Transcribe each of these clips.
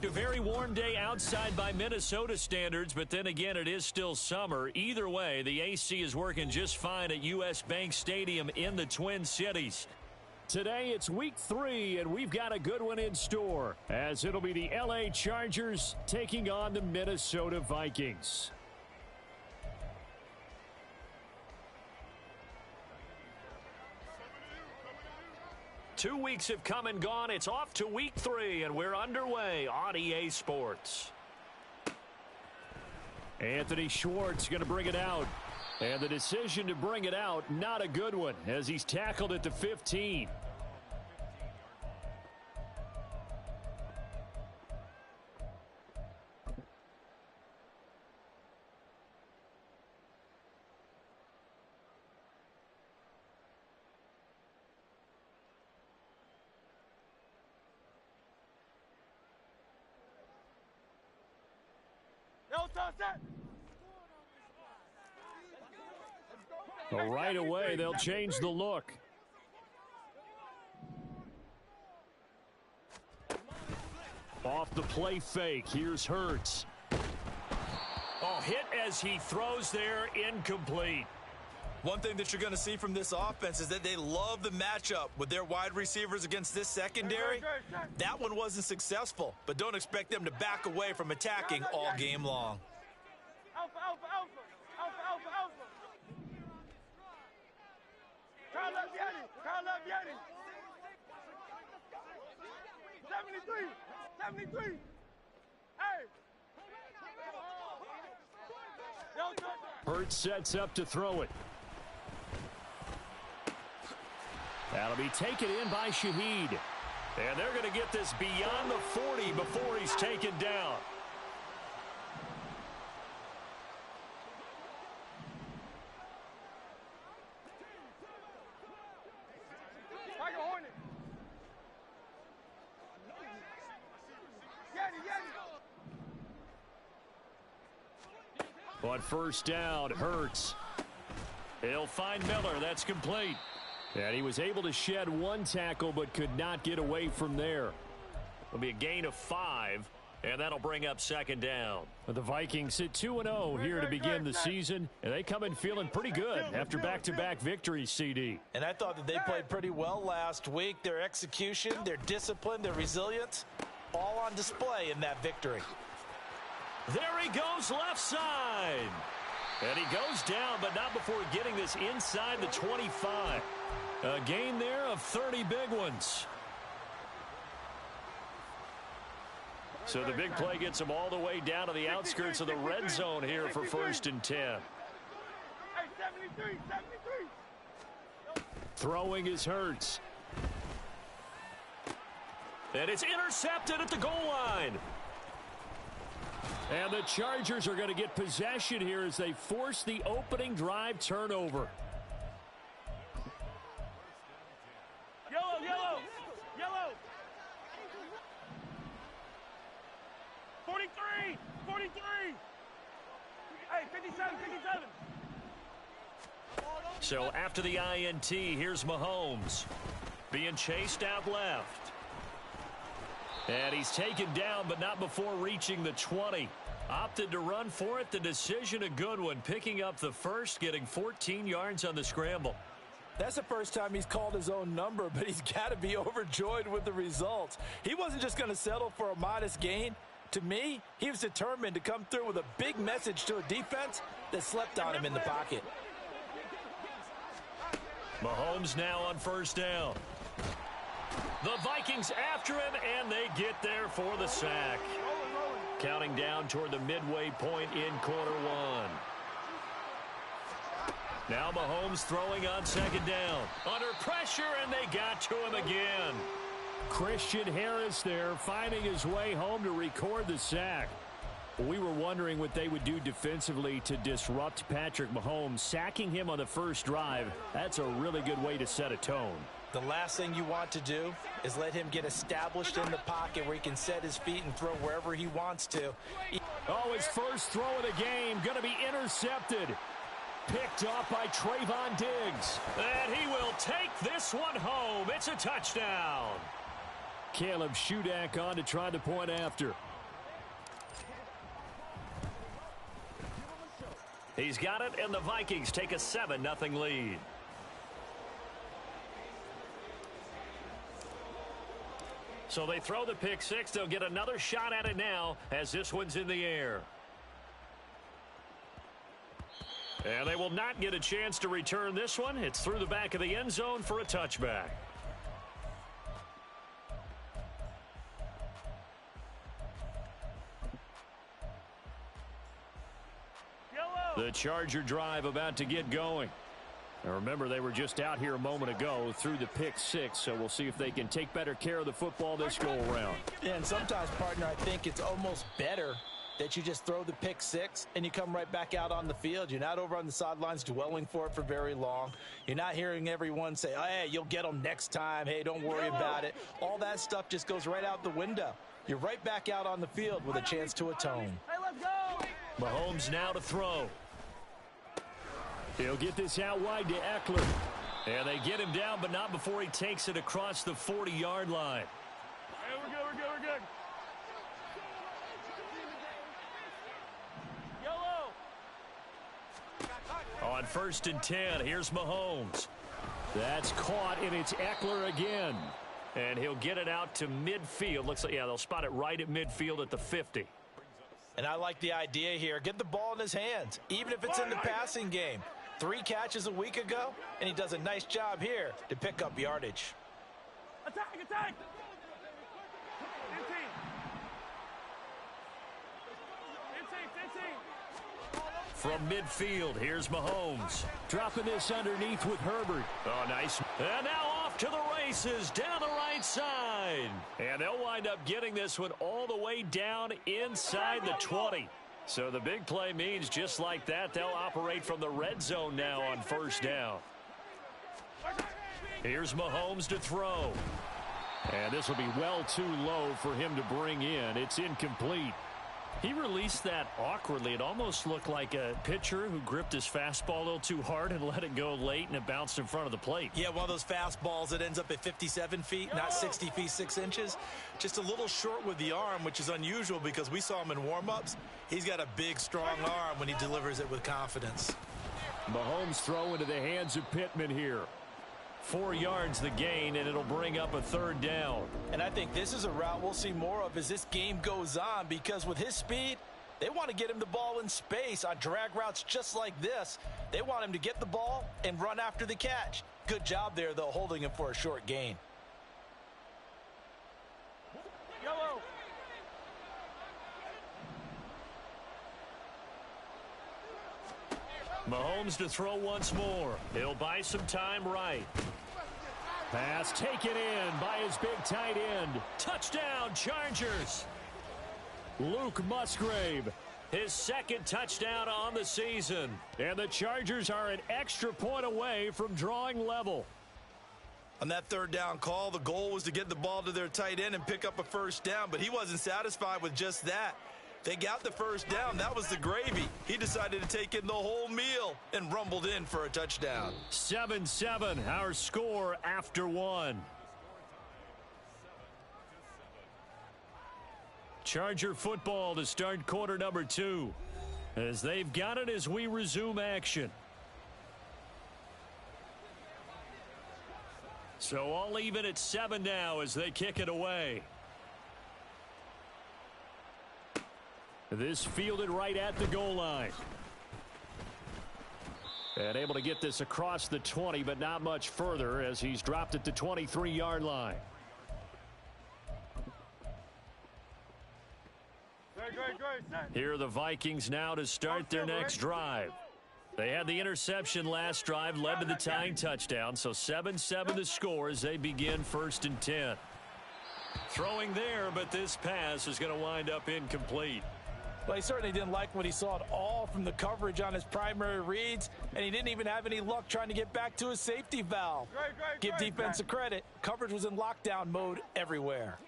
A very warm day outside by Minnesota standards, but then again, it is still summer. Either way, the AC is working just fine at U.S. Bank Stadium in the Twin Cities. Today, it's week 3, and we've got a good one in store, as it'll be the L.A. Chargers taking on the Minnesota Vikings. Two weeks have come and gone. It's off to week 3, and we're underway on EA Sports. Anthony Schwartz going to bring it out. And the decision to bring it out, not a good one, as he's tackled at the 15. So right away, they'll change the look. Off the play fake, here's Hurts. Oh, hit as he throws there, incomplete. One thing that you're going to see from this offense is that they love the matchup with their wide receivers against this secondary. That one wasn't successful, but don't expect them to back away from attacking all game long. Alpha, alpha, alpha, alpha, alpha, alpha. Carl left Yeti, Carl left Yeti. 73, 73. Hey. Hurts sets up to throw it. That'll be taken in by Shaheed. And they're going to get this beyond the 40 before he's taken down. On first down, Hurts. He'll find Miller. That's complete. And he was able to shed one tackle but could not get away from there. It'll be a gain of 5, and that'll bring up second down. The Vikings sit 2-0 here to begin the season, and they come in feeling pretty good after back-to-back victories, CD. And I thought that they played pretty well last week. Their execution, their discipline, their resilience, all on display in that victory. There he goes left side. And he goes down, but not before getting this inside the 25. A gain there of 30 big ones. So the big play gets him all the way down to the outskirts of the red zone here for 1st and 10. Hey, 73, 73. Throwing is Hurts. And it's intercepted at the goal line. And the Chargers are going to get possession here as they force the opening drive turnover. Yellow, yellow, yellow. 43, 43. Hey, 57, 57. So after the INT, here's Mahomes. Being chased out left. And he's taken down, but not before reaching the 20. Opted to run for it. The decision a good one. Picking up the first, getting 14 yards on the scramble. That's the first time he's called his own number, but he's got to be overjoyed with the results. He wasn't just going to settle for a modest gain. To me, he was determined to come through with a big message to a defense that slept on him in the pocket. Mahomes now on first down. The Vikings after him, and they get there for the sack. Counting down toward the midway point in quarter 1. Now Mahomes throwing on second down. Under pressure, and they got to him again. Christian Harris there finding his way home to record the sack. We were wondering what they would do defensively to disrupt Patrick Mahomes. Sacking him on the first drive, that's a really good way to set a tone. The last thing you want to do is let him get established in the pocket where he can set his feet and throw wherever he wants to. Oh, his first throw of the game going to be intercepted. Picked off by Trayvon Diggs. And he will take this one home. It's a touchdown. Caleb Shudak on to try the point after. He's got it, and the Vikings take a 7-0 lead. So they throw the pick six. They'll get another shot at it now as this one's in the air. And they will not get a chance to return this one. It's through the back of the end zone for a touchback. The Charger drive about to get going. Now remember, they were just out here a moment ago through the pick six, so we'll see if they can take better care of the football this go-around. Yeah, and sometimes, partner, I think it's almost better that you just throw the pick six and you come right back out on the field. You're not over on the sidelines dwelling for it for very long. You're not hearing everyone say, oh, hey, you'll get them next time. Hey, don't worry about it. All that stuff just goes right out the window. You're right back out on the field with a chance to atone. Hey, let's go! Mahomes now to throw. He'll get this out wide to Eckler. And they get him down, but not before he takes it across the 40-yard line. Hey, we're good, we're good, we're good. Yellow. On 1st and 10, here's Mahomes. That's caught, and it's Eckler again. And he'll get it out to midfield. Looks like, yeah, they'll spot it right at midfield at the 50. And I like the idea here. Get the ball in his hands, even if it's in the passing game. 3 catches a week ago, and he does a nice job here to pick up yardage. Attack, attack! 15. From midfield, here's Mahomes. Dropping this underneath with Herbert. Oh, nice. And now off to the races down the right side. And they'll wind up getting this one all the way down inside the 20. So the big play means just like that, they'll operate from the red zone now on 1st down. Here's Mahomes to throw. And this will be well too low for him to bring in. It's incomplete. He released that awkwardly. It almost looked like a pitcher who gripped his fastball a little too hard and let it go late, and it bounced in front of the plate. Yeah, one of those fastballs that ends up at 57 feet, not 60 feet, 6 inches. Just a little short with the arm, which is unusual because we saw him in warm-ups. He's got a big, strong arm when he delivers it with confidence. Mahomes throw into the hands of Pittman here. 4 yards the gain, and it'll bring up a 3rd down. And I think this is a route we'll see more of as this game goes on, because with his speed, they want to get him the ball in space on drag routes just like this. They want him to get the ball and run after the catch. Good job there, though, holding him for a short gain. Yellow. Mahomes to throw once more. He'll buy some time right. Pass taken in by his big tight end. Touchdown, Chargers. Luke Musgrave, his 2nd touchdown on the season. And the Chargers are an extra point away from drawing level. On that 3rd down call, the goal was to get the ball to their tight end and pick up a 1st down, but he wasn't satisfied with just that. They got the 1st down. That was the gravy. He decided to take in the whole meal and rumbled in for a touchdown. 7-7, our score after 1. Charger football to start quarter number 2. As they've got it as we resume action. So all even at 7 now as they kick it away. This fielded right at the goal line. And able to get this across the 20, but not much further as he's dropped it to 23-yard line. Here are the Vikings now to start their next drive. They had the interception last drive, led to the tying touchdown, so 7-7 the score as they begin 1st and 10. Throwing there, but this pass is going to wind up incomplete. Well, he certainly didn't like what he saw at all from the coverage on his primary reads, and he didn't even have any luck trying to get back to his safety valve. Give defense a credit. Coverage was in lockdown mode everywhere.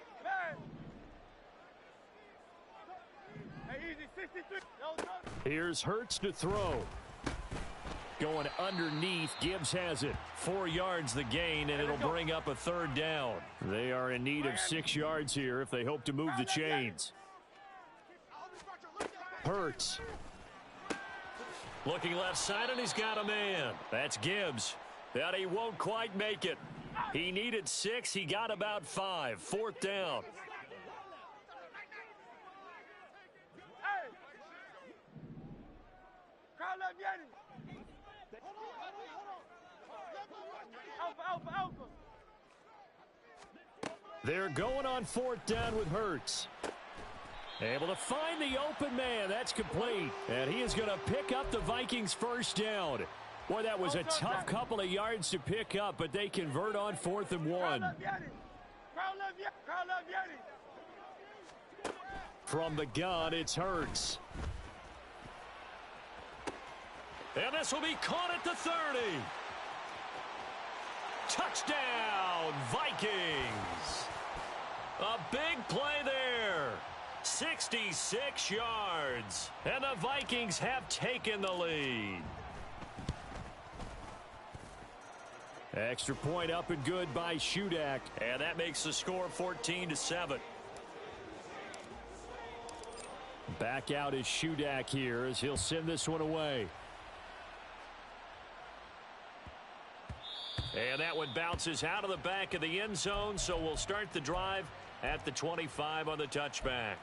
Here's Hurts to throw. Going underneath, Gibbs has it. 4 yards the gain, and it'll bring up a 3rd down. They are in need of 6 yards here if they hope to move the chains. Hurts. Looking left side, and he's got a man. That's Gibbs. But he won't quite make it. He needed 6. He got about 5. 4th down. Hey! Crowd left Yeti. Alpha, alpha, alpha. They're going on 4th down with Hurts. Able to find the open man. That's complete. And he is going to pick up the Vikings' first down. Boy, that was a tough couple of yards to pick up, but they convert on 4th and 1. From the gun, it's Hurts. And this will be caught at the 30. Touchdown, Vikings. A big play there. 66 yards. And the Vikings have taken the lead. Extra point up and good by Shudak. And that makes the score 14-7. Back out is Shudak here as he'll send this one away. And that one bounces out of the back of the end zone, so we'll start the drive at the 25 on the touchback.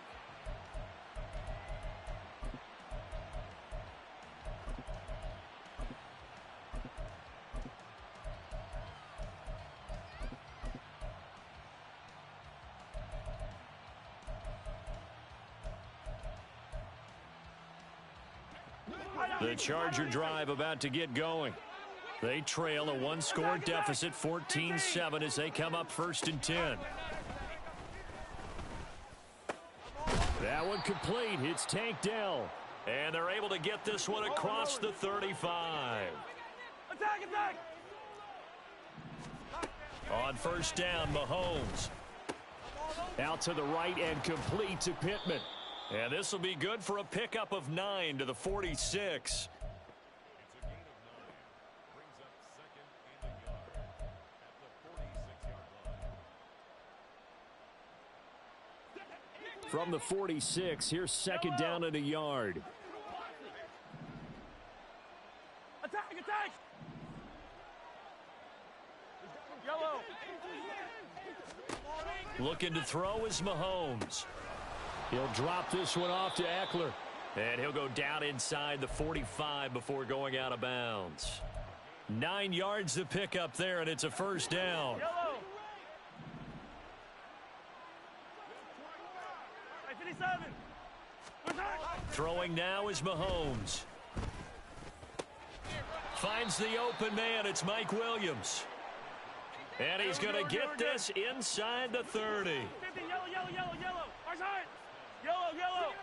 The Charger drive about to get going. They trail a 1-score deficit, 14-7, as they come up 1st and 10. That one complete. It's Tank Dell. And they're able to get this one across the 35. Attack, attack! On 1st down, Mahomes. Out to the right and complete to Pittman. And this will be good for a pickup of 9 to the 46. From the 46, here's 2nd down and a yard. Attack, attack! Yellow! Looking to throw is Mahomes. He'll drop this one off to Eckler. And he'll go down inside the 45 before going out of bounds. 9 yards to pick up there, and it's a 1st down. Yellow! 57! Throwing now is Mahomes. Finds the open man. It's Mike Williams. And he's going to get this inside the 30. 50, yellow, yellow, yellow, yellow. Our side. Yellow, yellow.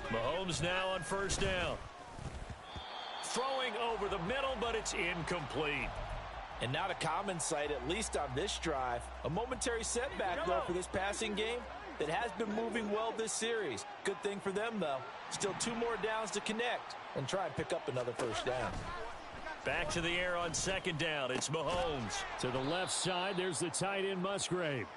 Mahomes now on 1st down. Throwing over the middle, but it's incomplete. And not a common sight, at least on this drive. A momentary setback, though, for this passing game that has been moving well this series. Good thing for them, though. Still 2 more downs to connect and try and pick up another 1st down. Back to the air on 2nd down. It's Mahomes. To the left side, there's the tight end Musgrave.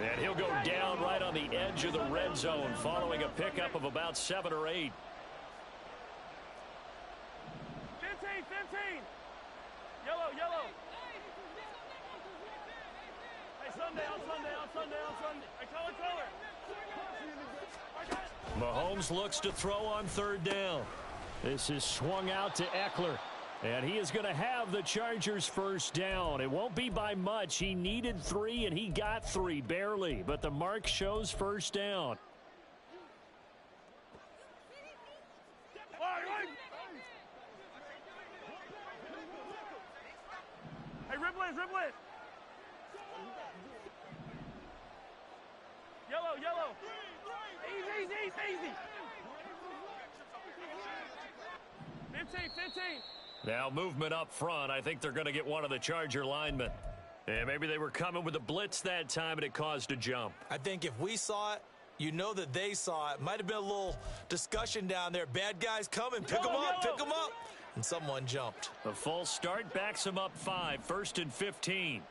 And he'll go down right on the edge of the red zone following a pickup of about 7 or 8. 15, 15. Yellow, yellow. Hey, Sunday, on Sunday, on Sunday, on Sunday. Hey, color. Mahomes looks to throw on 3rd down. This is swung out to Eckler. And he is going to have the Chargers' 1st down. It won't be by much. He needed 3, and he got 3, barely. But the mark shows 1st down. Hey, ribble it, ribble it. Yellow, yellow. Easy, easy, easy. 15, 15. Now movement up front. I think they're going to get one of the Charger linemen. And maybe they were coming with a blitz that time, and it caused a jump. I think if we saw it, you know that they saw it. Might have been a little discussion down there. Bad guys coming. Pick them up, pick them up. And someone jumped. The full start backs him up 5. 1st and 15.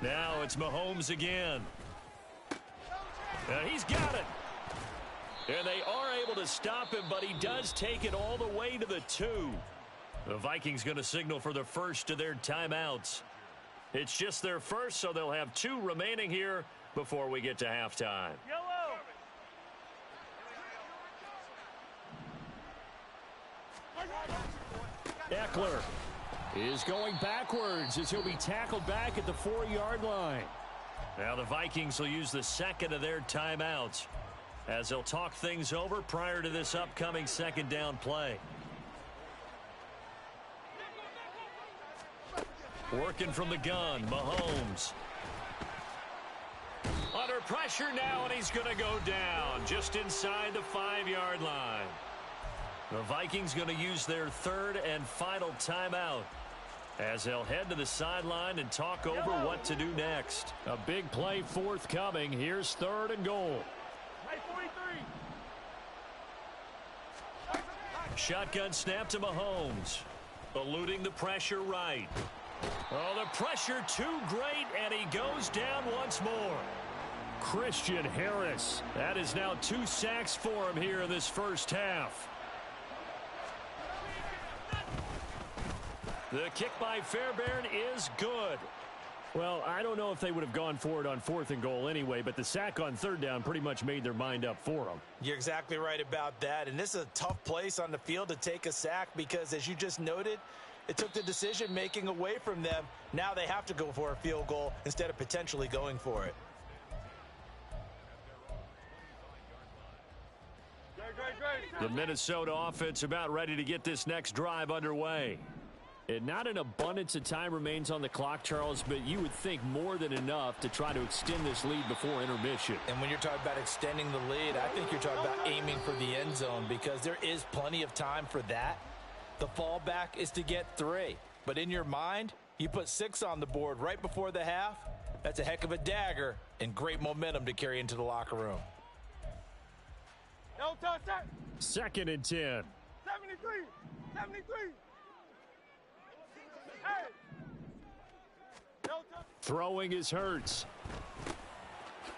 Now it's Mahomes again. He's got it. And they are able to stop him, but he does take it all the way to the 2. The Vikings going to signal for the first of their timeouts. It's just their first, so they'll have 2 remaining here before we get to halftime. Yellow. Eckler is going backwards as he'll be tackled back at the 4-yard line. Now the Vikings will use the second of their timeouts as they'll talk things over prior to this upcoming second down play. Working from the gun, Mahomes. Under pressure now, and he's going to go down just inside the 5-yard line. The Vikings going to use their third and final timeout as they'll head to the sideline and talk over what to do next. A big play forthcoming. Here's 3rd and goal. Shotgun snap to Mahomes. Eluding the pressure right. Oh, the pressure too great, and he goes down once more. Christian Harris. That is now 2 sacks for him here in this first half. The kick by Fairbairn is good. Well, I don't know if they would have gone for it on 4th and goal anyway, but the sack on 3rd down pretty much made their mind up for them. You're exactly right about that, and this is a tough place on the field to take a sack because, as you just noted, it took the decision-making away from them. Now they have to go for a field goal instead of potentially going for it. The Minnesota offense about ready to get this next drive underway. And not an abundance of time remains on the clock, Charles, but you would think more than enough to try to extend this lead before intermission. And when you're talking about extending the lead, I think you're talking about aiming for the end zone because there is plenty of time for that. The fallback is to get 3. But in your mind, you put 6 on the board right before the half. That's a heck of a dagger and great momentum to carry into the locker room. 2nd and 10. 73. 73. Hey. Throwing is Hurts.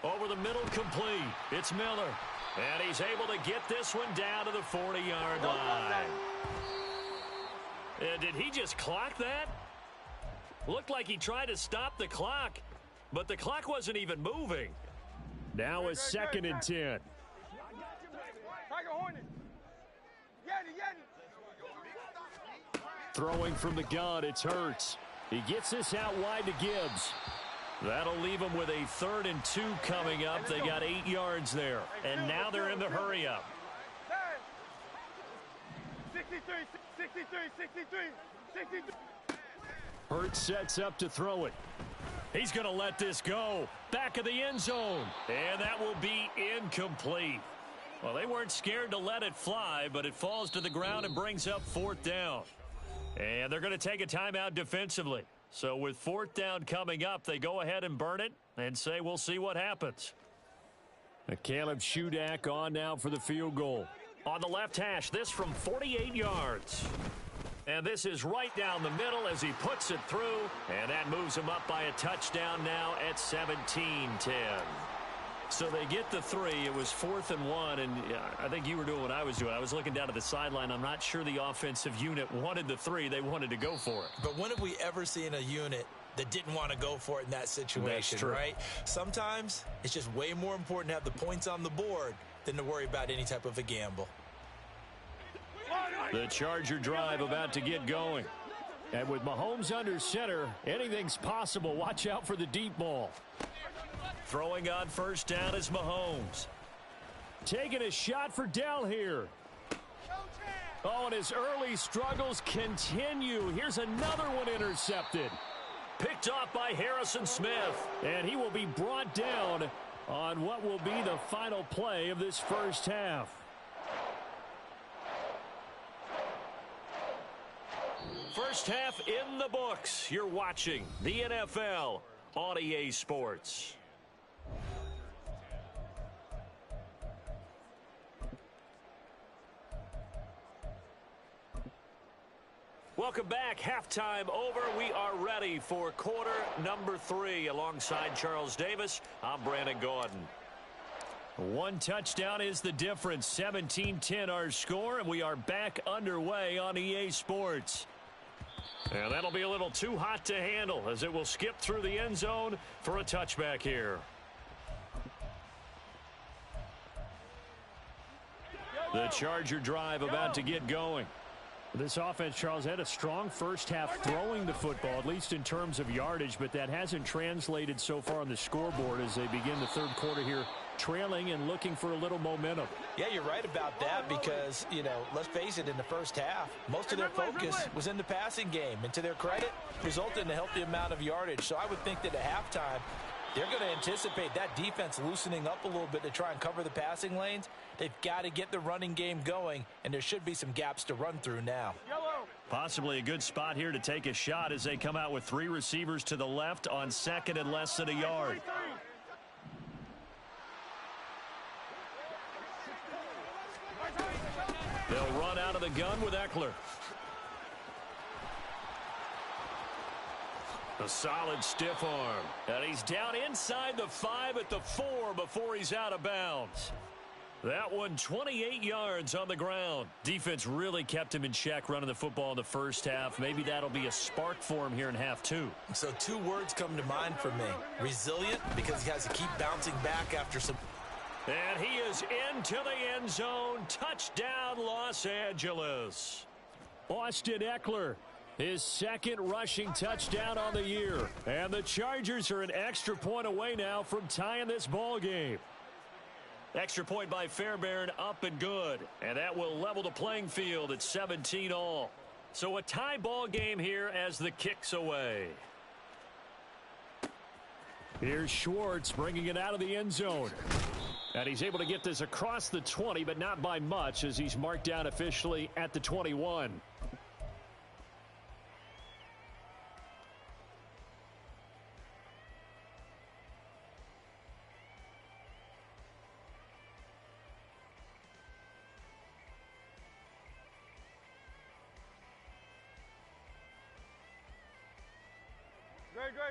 Over the middle, complete. It's Miller. And he's able to get this one down to the 40-yard line. And did he just clock that? Looked like he tried to stop the clock, but the clock wasn't even moving. Now a 2nd and 10. Throwing from the gun, it's Hurts. He gets this out wide to Gibbs. That'll leave them with a 3rd and 2 coming up. They got 8 yards there, and now they're in the hurry-up. 63, 63, 63, 63. Hurts sets up to throw it. He's going to let this go. Back of the end zone, and that will be incomplete. Well, they weren't scared to let it fly, but it falls to the ground and brings up 4th down. And they're going to take a timeout defensively. So with 4th down coming up, they go ahead and burn it and say we'll see what happens. Caleb Shudak on now for the field goal. On the left hash, this from 48 yards. And this is right down the middle as he puts it through. And that moves him up by a touchdown now at 17-10. So they get the 3. It was 4th and 1, and I think you were doing what I was doing. I was looking down at the sideline. I'm not sure the offensive unit wanted the 3. They wanted to go for it. But when have we ever seen a unit that didn't want to go for it in that situation, right? Sometimes it's just way more important to have the points on the board than to worry about any type of a gamble. The Charger drive about to get going. And with Mahomes under center, anything's possible. Watch out for the deep ball. Throwing on 1st down is Mahomes. Taking a shot for Dell here. Oh, and his early struggles continue. Here's another one intercepted. Picked off by Harrison Smith. And he will be brought down on what will be the final play of this first half. First half in the books. You're watching the NFL on EA Sports. Welcome back. Halftime over. We are ready for quarter number 3. Alongside Charles Davis, I'm Brandon Gordon. One touchdown is the difference. 17-10 our score, and we are back underway on EA Sports. And that'll be a little too hot to handle as it will skip through the end zone for a touchback here. The Charger drive about to get going. This offense, Charles, had a strong first half throwing the football, at least in terms of yardage, but that hasn't translated so far on the scoreboard as they begin the third quarter here, trailing and looking for a little momentum. Yeah, you're right about that because, let's face it, in the first half, most of their focus was in the passing game. And to their credit, resulted in a healthy amount of yardage. So I would think that at halftime, they're going to anticipate that defense loosening up a little bit to try and cover the passing lanes. They've got to get the running game going, and there should be some gaps to run through now. Possibly a good spot here to take a shot as they come out with 3 receivers to the left on second and less than a yard. They'll run out of the gun with Eckler. A solid stiff arm. And he's down inside the 5 at the 4 before he's out of bounds. That one 28 yards on the ground. Defense really kept him in check running the football in the first half. Maybe that'll be a spark for him here in half 2. So 2 words come to mind for me. Resilient, because he has to keep bouncing back after some... And he is into the end zone. Touchdown, Los Angeles. Austin Eckler, his second rushing touchdown on the year. And the Chargers are an extra point away now from tying this ball game. Extra point by Fairbairn, up and good. And that will level the playing field at 17 all. So a tie ball game here as the kick's away. Here's Schwartz bringing it out of the end zone. And he's able to get this across the 20, but not by much as he's marked down officially at the 21.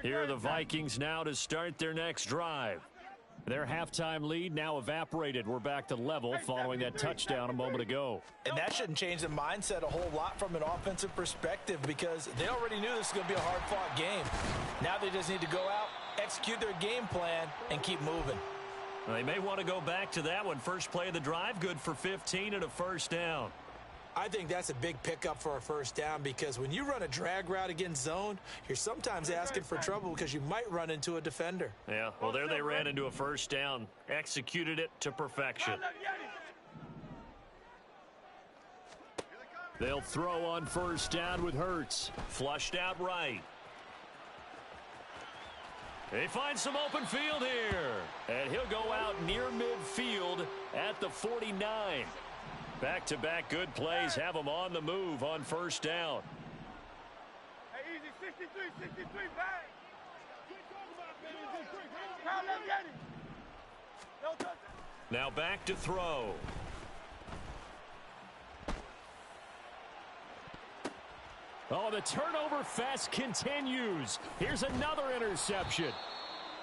Here are the Vikings now to start their next drive. Their halftime lead now evaporated. We're back to level following that touchdown a moment ago. And that shouldn't change the mindset a whole lot from an offensive perspective because they already knew this was going to be a hard-fought game. Now they just need to go out, execute their game plan, and keep moving. Well, they may want to go back to that one. First play of the drive, good for 15 and a first down. I think that's a big pickup for a first down because when you run a drag route against zone, you're sometimes asking for trouble because you might run into a defender. Yeah, well, there they ran into a first down, executed it to perfection. They'll throw on first down with Hurts. Flushed out right. They find some open field here. And he'll go out near midfield at the 49. Back-to-back good plays have them on the move on first down. Hey, easy, 63, bang. Now back to throw. Oh, the turnover fest continues. Here's another interception.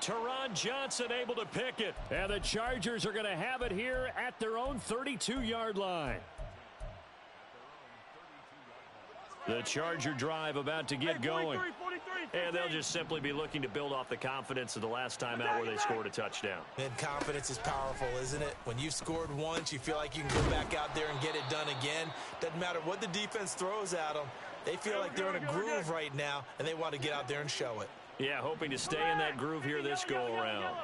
Teron Johnson able to pick it. And the Chargers are going to have it here at their own 32-yard line. The Charger drive about to get going. And they'll just simply be looking to build off the confidence of the last time out where they scored a touchdown. And confidence is powerful, isn't it? When you've scored once, you feel like you can go back out there and get it done again. Doesn't matter what the defense throws at them. They feel like they're in a groove right now, and they want to get out there and show it. Yeah, hoping to stay in that groove here this go-around.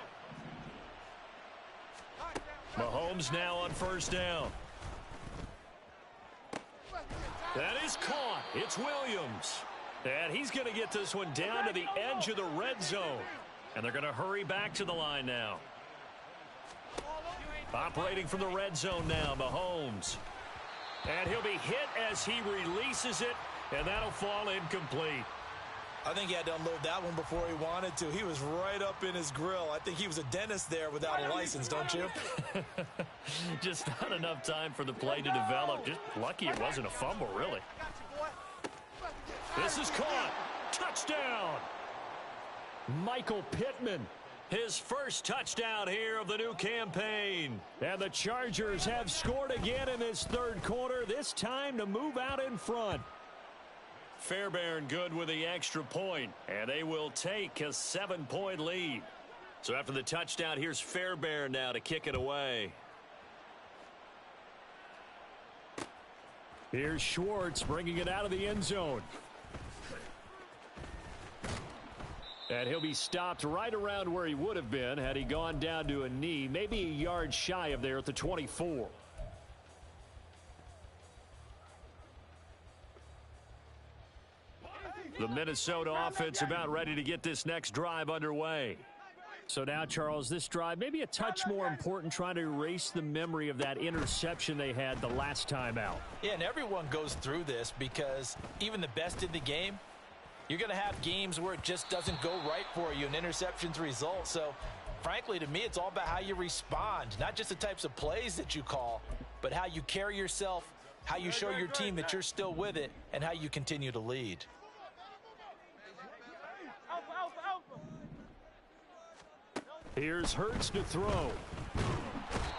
Mahomes now on first down. That is caught. It's Williams. And he's going to get this one down to the edge of the red zone. And they're going to hurry back to the line now. Operating from the red zone now, Mahomes. And he'll be hit as he releases it, and that'll fall incomplete. I think he had to unload that one before he wanted to. He was right up in his grill. I think he was a dentist there without a license, don't you? Just not enough time for the play to develop. Just lucky it wasn't a fumble, really. This is caught. Touchdown. Michael Pittman His first touchdown here of the new campaign. And the Chargers have scored again in this third quarter, this time to move out in front. Fairbairn good with the extra point, and they will take a 7-point lead. So after the touchdown, here's Fairbairn now to kick it away. Here's Schwartz bringing it out of the end zone. And he'll be stopped right around where he would have been had he gone down to a knee, maybe a yard shy of there at the 24. The Minnesota offense about ready to get this next drive underway. So now, Charles, this drive maybe a touch more important, trying to erase the memory of that interception they had the last time out. Yeah, and everyone goes through this because even the best in the game, you're going to have games where it just doesn't go right for you and interceptions result. So, frankly, to me, it's all about how you respond, not just the types of plays that you call, but how you carry yourself, how you show your team that you're still with it, and how you continue to lead. Here's Hurts to throw.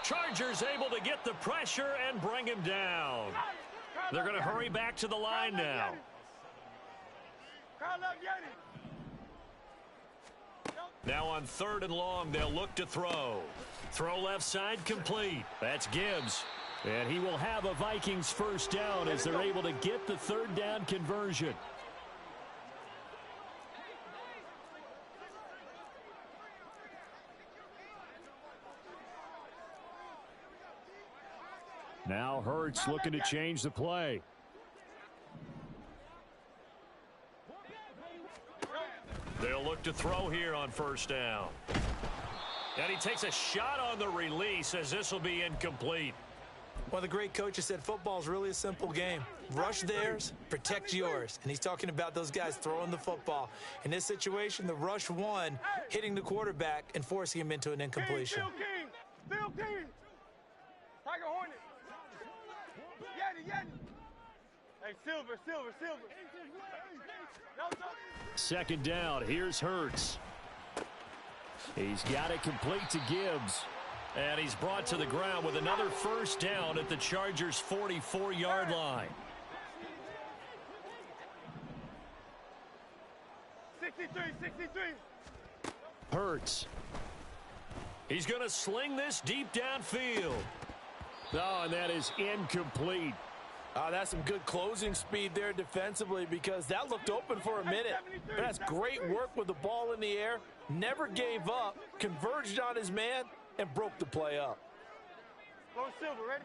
Chargers able to get the pressure and bring him down. They're going to hurry back to the line now. Now on 3rd and long, they'll look to throw. Throw left side complete. That's Gibbs. And he will have a Vikings first down as they're able to get the 3rd down conversion. Now Hurts looking to change the play. They'll look to throw here on 1st down. And he takes a shot on the release as this will be incomplete. One of the great coaches said football is really a simple game. Rush theirs, protect yours. And he's talking about those guys throwing the football. In this situation, the rush one, hitting the quarterback and forcing him into an incompletion. Phil King. Tiger Hornet. Yeti. Hey, Silver. 2nd down. Here's Hurts. He's got it complete to Gibbs. And he's brought to the ground with another first down at the Chargers' 44-yard line. 63. Hurts. He's going to sling this deep downfield. Oh, and that is incomplete. That's some good closing speed there defensively because that looked open for a minute. But that's great work with the ball in the air. Never gave up, converged on his man, and broke the play up. Silver, ready?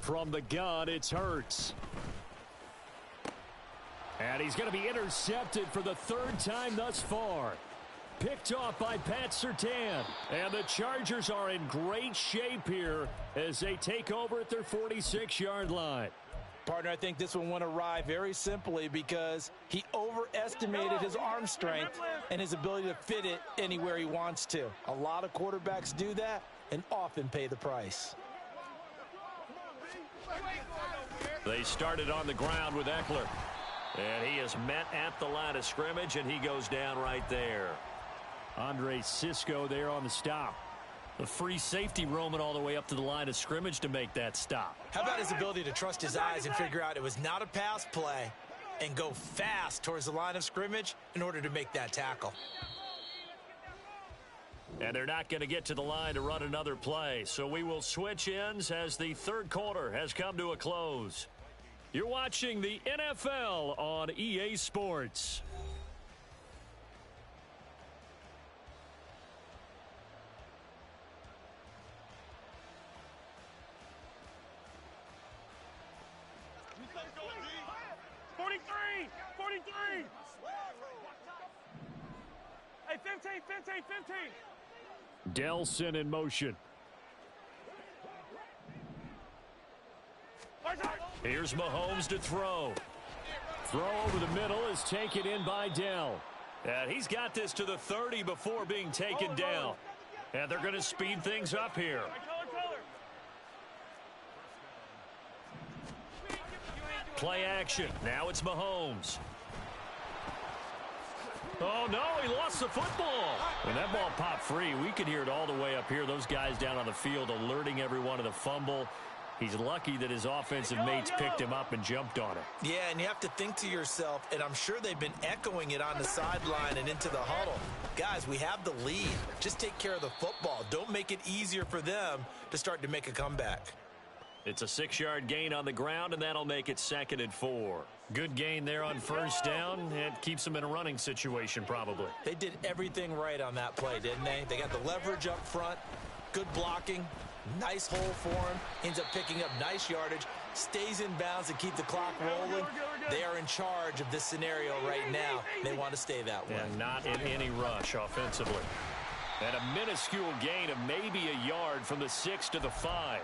From the gun, it's Hurts. And he's going to be intercepted for the 3rd time thus far. Picked off by Pat Surtain. And the Chargers are in great shape here as they take over at their 46-yard line. Partner, I think this one went awry very simply because he overestimated his arm strength and his ability to fit it anywhere he wants to. A lot of quarterbacks do that and often pay the price. They started on the ground with Eckler. And he is met at the line of scrimmage, and he goes down right there. Andre Sisco there on the stop. The free safety roaming all the way up to the line of scrimmage to make that stop. How about his ability to trust his eyes and figure out it was not a pass play and go fast towards the line of scrimmage in order to make that tackle? And they're not going to get to the line to run another play. So we will switch ends as the 3rd quarter has come to a close. You're watching the NFL on EA Sports. Hey, 15. Delson in motion. Here's Mahomes to throw. Throw over the middle is taken in by Dell. And he's got this to the 30 before being taken down. And they're going to speed things up here. Play action. Now it's Mahomes. Oh, no, he lost the football. When that ball popped free, we could hear it all the way up here. Those guys down on the field alerting everyone of the fumble. He's lucky that his offensive mates picked him up and jumped on it. Yeah, and you have to think to yourself, and I'm sure they've been echoing it on the sideline and into the huddle. Guys, we have the lead. Just take care of the football. Don't make it easier for them to start to make a comeback. It's a 6-yard gain on the ground, and that'll make it 2nd and 4. Good gain there on first down. It keeps them in a running situation probably. They did everything right on that play, didn't they? They got the leverage up front, good blocking, nice hole for him, ends up picking up nice yardage, stays in bounds to keep the clock rolling. They are in charge of this scenario right now. They want to stay that way. And not in any rush offensively. And a minuscule gain of maybe a yard from the 6 to the 5.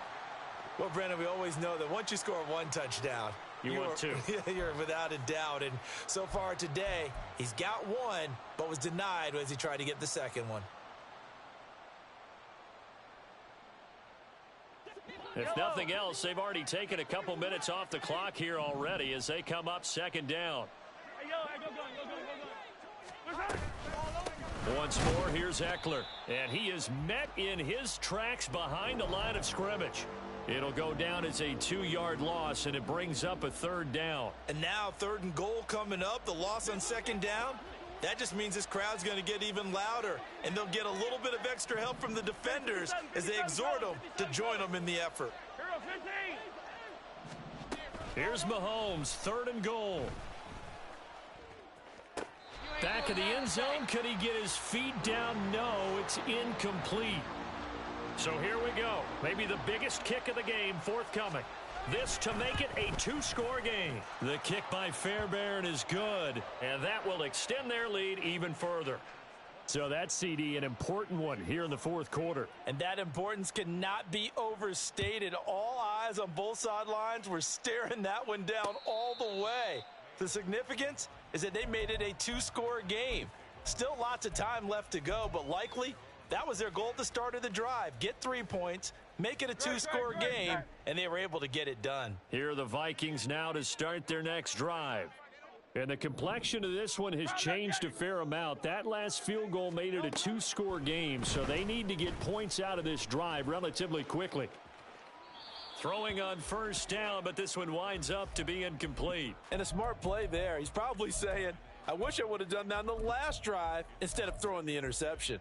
Well, Brandon, we always know that once you score one touchdown, you want two. You're without a doubt. And so far today, he's got one, but was denied as he tried to get the second one. If nothing else, they've already taken a couple minutes off the clock here already as they come up 2nd down. Once more, here's Eckler. And he is met in his tracks behind the line of scrimmage. It'll go down as a 2-yard loss, and it brings up a 3rd down. And now 3rd and goal coming up, the loss on 2nd down. That just means this crowd's going to get even louder, and they'll get a little bit of extra help from the defenders as they exhort them to join them in the effort. Here's Mahomes, 3rd and goal. Back of the end zone. Could he get his feet down? No, it's incomplete. So here we go. Maybe the biggest kick of the game forthcoming. This to make it a 2-score game. The kick by Fairbairn is good, and that will extend their lead even further. So that's, CD, an important one here in the 4th quarter. And that importance cannot be overstated. All eyes on both sidelines were staring that one down all the way. The significance is that they made it a 2-score game. Still lots of time left to go, but likely that was their goal at the start of the drive. Get 3 points, make it a 2-score game, and they were able to get it done. Here are the Vikings now to start their next drive. And the complexion of this one has changed a fair amount. That last field goal made it a 2-score game, so they need to get points out of this drive relatively quickly. Throwing on first down, but this one winds up to be incomplete. And a smart play there. He's probably saying, I wish I would have done that on the last drive instead of throwing the interception.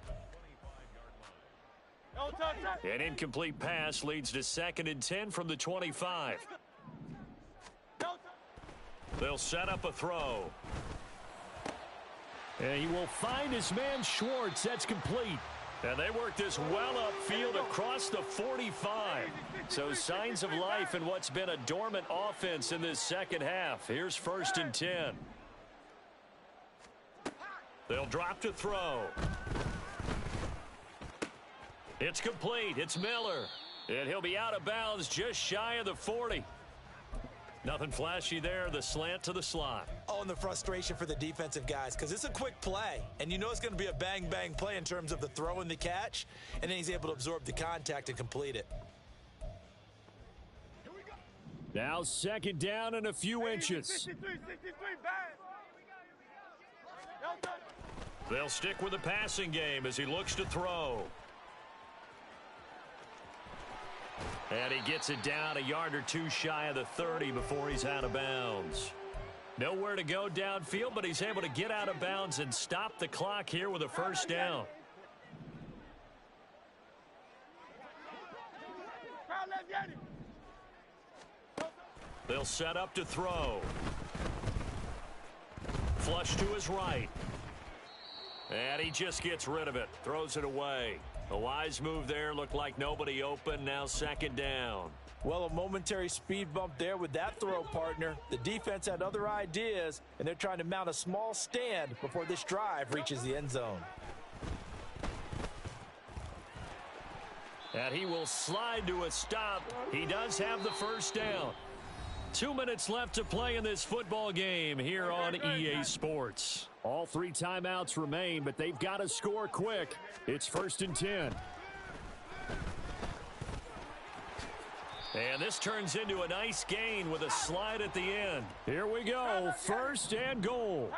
An incomplete pass leads to 2nd and 10 from the 25. They'll set up a throw. And he will find his man Schwartz. That's complete. And they work this well upfield across the 45. So signs of life in what's been a dormant offense in this second half. Here's 1st and 10. They'll drop to throw. It's complete. It's Miller. And he'll be out of bounds just shy of the 40. Nothing flashy there. The slant to the slot. Oh, and the frustration for the defensive guys, because it's a quick play. And you know it's going to be a bang-bang play in terms of the throw and the catch. And then he's able to absorb the contact and complete it. Now 2nd down and a few inches. They'll stick with the passing game as he looks to throw. And he gets it down a yard or two shy of the 30 before he's out of bounds. Nowhere to go downfield, but he's able to get out of bounds and stop the clock here with a 1st down. They'll set up to throw. Flush to his right. And he just gets rid of it. Throws it away. A wise move there. Looked like nobody open. Now 2nd down. Well, a momentary speed bump there with that throw, partner. The defense had other ideas, and they're trying to mount a small stand before this drive reaches the end zone. And he will slide to a stop. He does have the 1st down. 2 minutes left to play in this football game here on EA Sports. All 3 timeouts remain, but they've got to score quick. It's 1st and 10. And this turns into a nice gain with a slide at the end. Here we go, first and goal.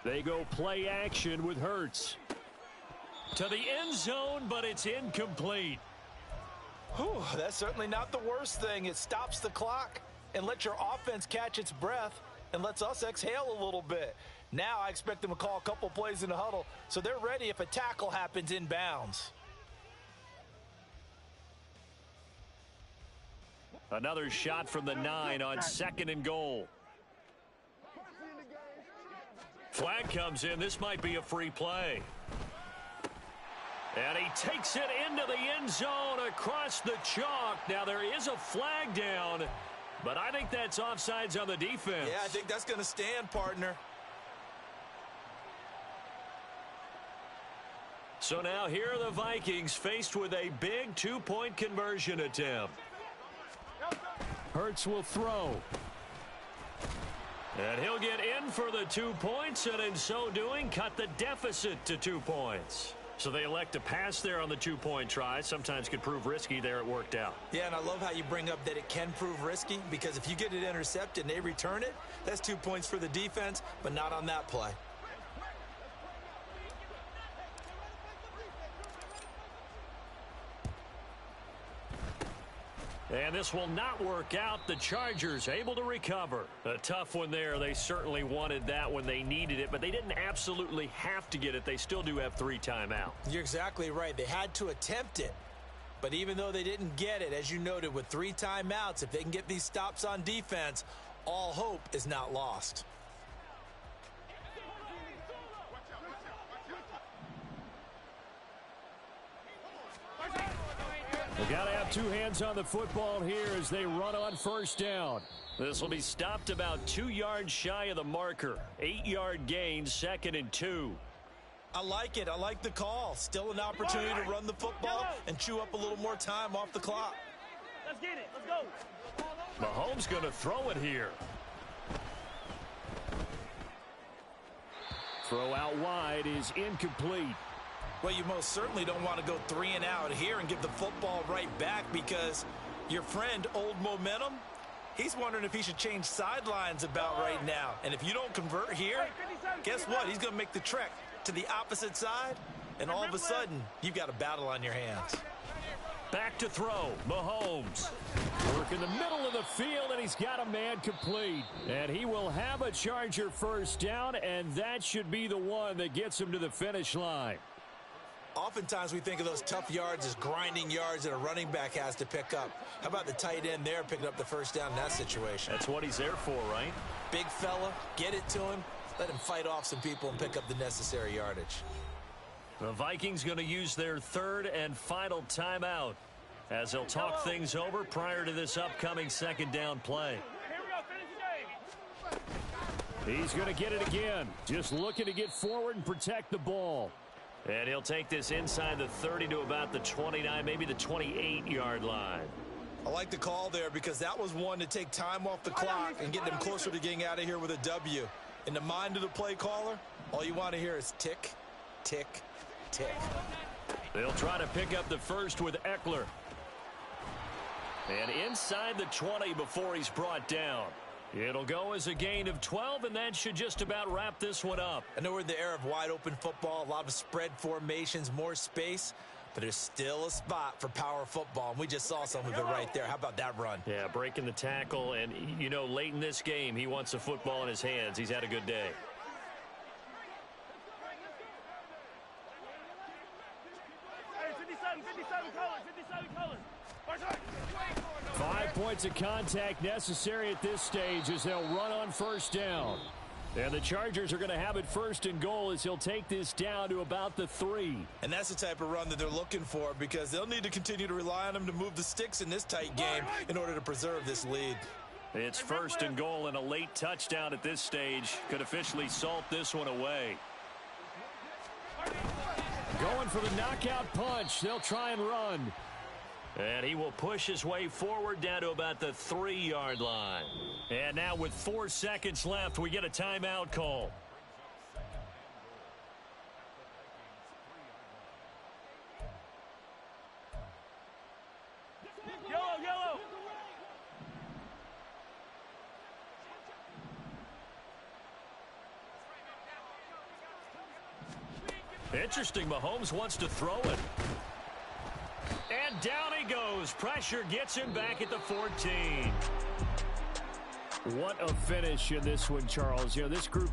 They go play action with Hurts. To the end zone, but it's incomplete. Whew, that's certainly not the worst thing. It stops the clock and lets your offense catch its breath and lets us exhale a little bit. Now I expect them to call a couple plays in the huddle so they're ready if a tackle happens in bounds. Another shot from the 9 on second and goal. Flag comes in. This might be a free play. And he takes it into the end zone across the chalk. Now there is a flag down, but I think that's offsides on the defense. Yeah, I think that's going to stand, partner. So now here are the Vikings faced with a big two-point conversion attempt. Hurts will throw. And he'll get in for the 2 points, and in so doing, cut the deficit to 2 points. So they elect to pass there on the two-point try. Sometimes could prove risky. There it worked out. Yeah, and I love how you bring up that it can prove risky, because if you get it intercepted and they return it, that's 2 points for the defense, but not on that play. And this will not work out. The Chargers able to recover. A tough one there. They certainly wanted that when they needed it, but they didn't absolutely have to get it. They still do have 3 timeouts. You're exactly right. They had to attempt it. But even though they didn't get it, as you noted, with 3 timeouts, if they can get these stops on defense, all hope is not lost. They got to have 2 hands on the football here as they run on first down. This will be stopped about 2 yards shy of the marker. 8-yard gain, 2nd and 2. I like it. I like the call. Still an opportunity to run the football and chew up a little more time off the clock. Let's get it. Let's go. Mahomes going to throw it here. Throw out wide is incomplete. Well, you most certainly don't want to go 3 and out here and give the football right back, because your friend, Old Momentum, he's wondering if he should change sidelines about right now. And if you don't convert here, guess what? He's going to make the trek to the opposite side, and all of a sudden, you've got a battle on your hands. Back to throw. Mahomes. Work in the middle of the field, and he's got a man complete. And he will have a Charger first down, and that should be the one that gets him to the finish line. Oftentimes we think of those tough yards as grinding yards that a running back has to pick up. How about the tight end there picking up the first down in that situation? That's what he's there for, right? Big fella, get it to him, let him fight off some people and pick up the necessary yardage. The Vikings going to use their 3rd and final timeout as they'll talk things over prior to this upcoming 2nd down play. Here we go. Finish the game. He's going to get it again. Just looking to get forward and protect the ball. And he'll take this inside the 30 to about the 29, maybe the 28-yard line. I like the call there, because that was one to take time off the clock and get them closer to getting out of here with a W. In the mind of the play caller, all you want to hear is tick, tick, tick. They'll try to pick up the first with Eckler. And inside the 20 before he's brought down. It'll go as a gain of 12, and that should just about wrap this one up. I know we're in the era of wide-open football, a lot of spread formations, more space, but there's still a spot for power football, and we just saw some of it right there. How about that run? Yeah, breaking the tackle, and, you know, late in this game, he wants the football in his hands. He's had a good day. Hey, 57 colors. 5 points of contact necessary at this stage as they'll run on first down. And the Chargers are going to have it 1st and goal as he'll take this down to about the 3. And that's the type of run that they're looking for, because they'll need to continue to rely on him to move the sticks in this tight game in order to preserve this lead. It's 1st and goal, and a late touchdown at this stage could officially salt this one away. Going for the knockout punch. They'll try and run. And he will push his way forward down to about the 3-yard line. And now with 4 seconds left, we get a timeout call. Interesting. Mahomes wants to throw it. And down he goes. Pressure gets him back at the 14. What a finish in this one, Charles. You know, this group